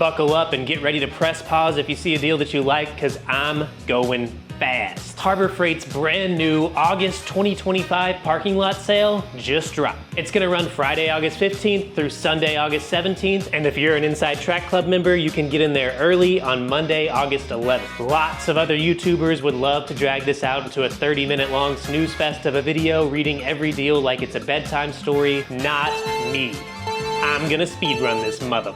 Buckle up and get ready to press pause if you see a deal that you like, because I'm going fast. Harbor Freight's brand new August 2025 parking lot sale just dropped. It's gonna run Friday, August 15th through Sunday, August 17th. And if you're an Inside Track Club member, you can get in there early on Monday, August 11th. Lots of other YouTubers would love to drag this out into a 30-minute long snooze fest of a video, reading every deal like it's a bedtime story. Not me. I'm gonna speedrun this mother.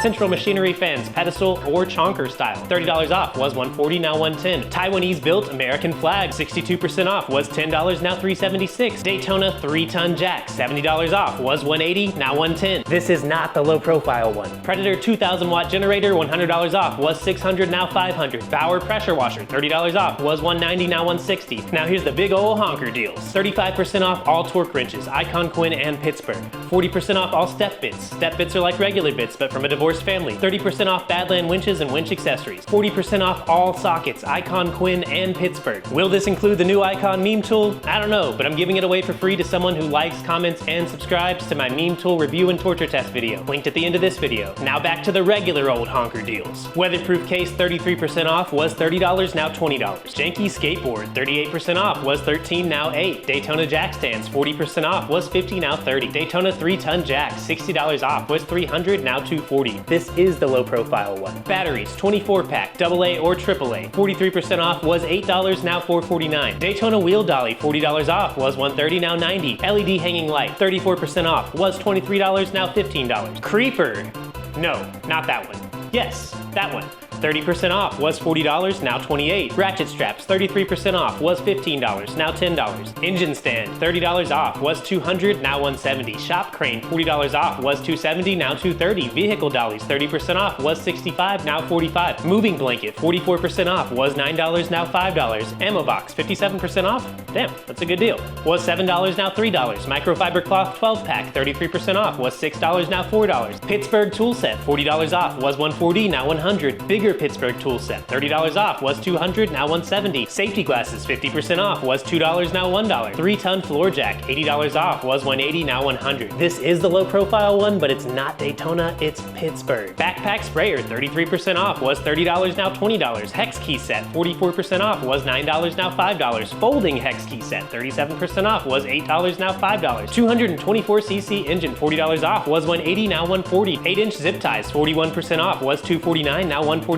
Central Machinery fans, pedestal or chonker style. $30 off, was $140, now $110. Taiwanese built American flag, 62% off, was $10, now $376. Daytona 3-ton Jacks, $70 off, was $180, now $110. This is not the low profile one. Predator 2000 watt generator, $100 off, was $600, now $500. Bauer pressure washer, $30 off, was $190, now $160. Now here's the big ol' honker deals. 35% off all torque wrenches, Icon, Quinn, and Pittsburgh. 40% off all step bits. Step bits are like regular bits, but from a divorced family. 30% off Badland winches and winch accessories. 40% off all sockets, Icon, Quinn, and Pittsburgh. Will this include the new Icon meme tool? I don't know, but I'm giving it away for free to someone who likes, comments, and subscribes to my meme tool review and torture test video, linked at the end of this video. Now back to the regular old honker deals. Weatherproof case, 33% off, was $30, now $20. Janky skateboard, 38% off, was $13, now $8. Daytona Jack stands, 40% off, was $50, now $30. Daytona 3-ton Jack, $60 off, was $300, now $240. This is the low profile one. Batteries, 24-pack, AA or AAA, 43% off, was $8, now $449. Daytona wheel dolly, $40 off, was $130, now $90. LED hanging light, 34% off, was $23, now $15. Creeper, no, not that one. Yes, that one. 30% off, was $40, now $28. Ratchet straps, 33% off, was $15, now $10. Engine stand, $30 off, was $200, now $170. Shop crane, $40 off, was $270, now $230. Vehicle dollies, 30% off, was $65, now $45. Moving blanket, 44% off, was $9, now $5. Ammo box, 57% off? Damn, that's a good deal. Was $7, now $3. Microfiber cloth 12-pack, 33% off, was $6, now $4. Pittsburgh tool set, $40 off, was $140, now $100. Bigger Pittsburgh tool set, $30 off, was $200, now $170. Safety glasses, 50% off, was $2, now $1. 3-ton floor jack, $80 off, was $180, now $100. This is the low profile one, but it's not Daytona, it's Pittsburgh. Backpack sprayer, 33% off, was $30, now $20. Hex key set, 44% off, was $9, now $5. Folding hex key set, 37% off, was $8, now $5. 224cc engine, $40 off, was $180, now $140. 8-inch zip ties, 41% off, was $249, now $146.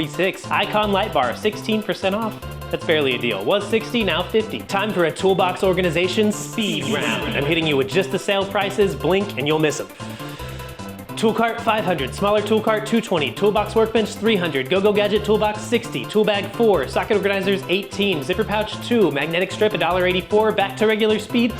Icon light bar, 16% off. That's barely a deal. Was $60, now $50. Time for a Toolbox organization speed round. I'm hitting you with just the sale prices, blink and you'll miss them. Tool cart, $500. Smaller tool cart, $220. Toolbox workbench, $300. Go-Go gadget toolbox, $60. Tool bag, $4. Socket organizers, $18. Zipper pouch, $2. Magnetic strip, $1.84. Back to regular speed.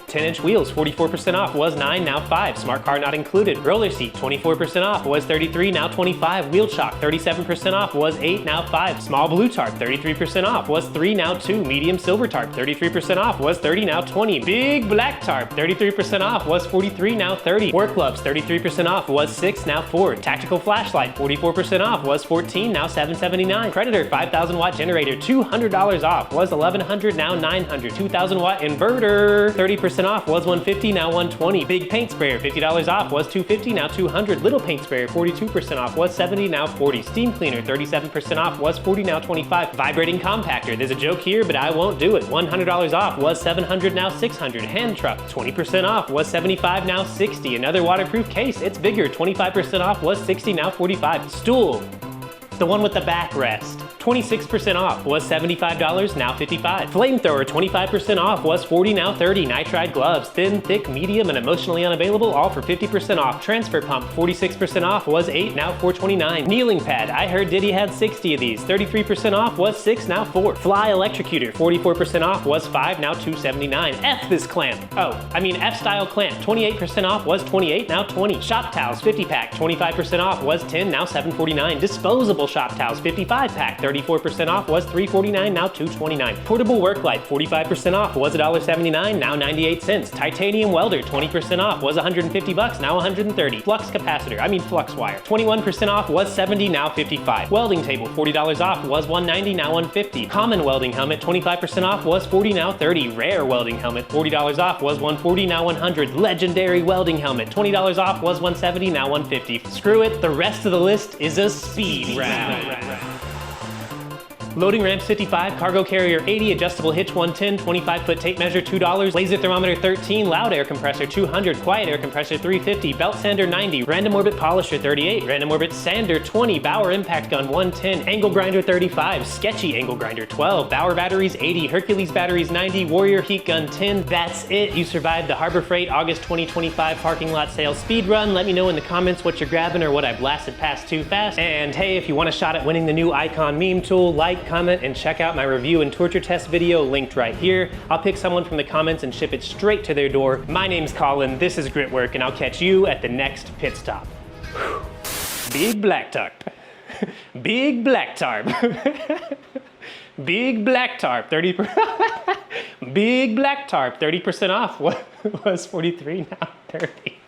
10-inch wheels, 44% off, was $9, now $5. Smart car not included. Roller seat, 24% off, was $33, now $25. Wheel chock, 37% off, was $8, now $5. Small blue tarp, 33% off, was $3, now $2. Medium silver tarp, 33% off, was $30, now $20. Big black tarp, 33% off, was $43, now $30. Work gloves, 33% off, was $6, now $4. Tactical flashlight, 44% off, was $14, now $779. Predator 5,000 watt generator, $200 off, was $1,100, now $900. 2,000 watt inverter, 30% off, was $150, now $120. Big paint sprayer, $50 off, was $250, now $200. Little paint sprayer, 42% off, was $70, now $40. Steam cleaner, 37% off, was $40, now $25. Vibrating compactor, there's a joke here, but I won't do it. $100 off, was $700, now $600. Hand truck, 20% off, was $75, now $60. Another waterproof case, it's bigger, 25% off, was $60, now $45. Stool, the one with the backrest, 26% off, was $75, now $55. Flamethrower, 25% off, was $40, now $30. Nitride gloves, thin, thick, medium, and emotionally unavailable, all for 50% off. Transfer pump, 46% off, was $8, now $429. Kneeling pad, I heard Diddy had 60 of these. 33% off, was $6, now $4. Fly electrocutor, 44% off, was $5, now $279. F this clamp. F-style clamp, 28% off, was $28, now $20. Shop towels, 50 pack, 25% off, was $10, now $749. Disposable shop towels, 55 pack, $30, 34% off, was $349, now $229. Portable work light, 45% off, was $1.79, now 98 cents. Titanium welder, 20% off, was 150 bucks, now 130. Flux capacitor, flux wire, 21% off, was 70, now 55. Welding table, $40 off, was 190, now 150. Common welding helmet, 25% off, was 40, now 30. Rare welding helmet, $40 off, was 140, now 100. Legendary welding helmet, $20 off, was 170, now 150. Screw it, the rest of the list is a speed round. Loading ramp 55, cargo carrier 80, adjustable hitch 110, 25-foot tape measure $2, laser thermometer 13, loud air compressor 200, quiet air compressor 350, belt sander 90, random orbit polisher 38, random orbit sander 20, Bauer impact gun 110, angle grinder 35, sketchy angle grinder 12, Bauer batteries 80, Hercules batteries 90, Warrior heat gun 10. That's it. You survived the Harbor Freight August 2025 parking lot sale speed run. Let me know in the comments what you're grabbing or what I blasted past too fast. And hey, if you want a shot at winning the new Icon meme tool, like, comment, and check out my review and torture test video linked right here. I'll pick someone from the comments and ship it straight to their door. My name's Collin, this is GritWork, and I'll catch you at the next pit stop. Big black tarp. Big black tarp. Big black tarp, 30%. Big black tarp, 30% off. What was 43, now 30.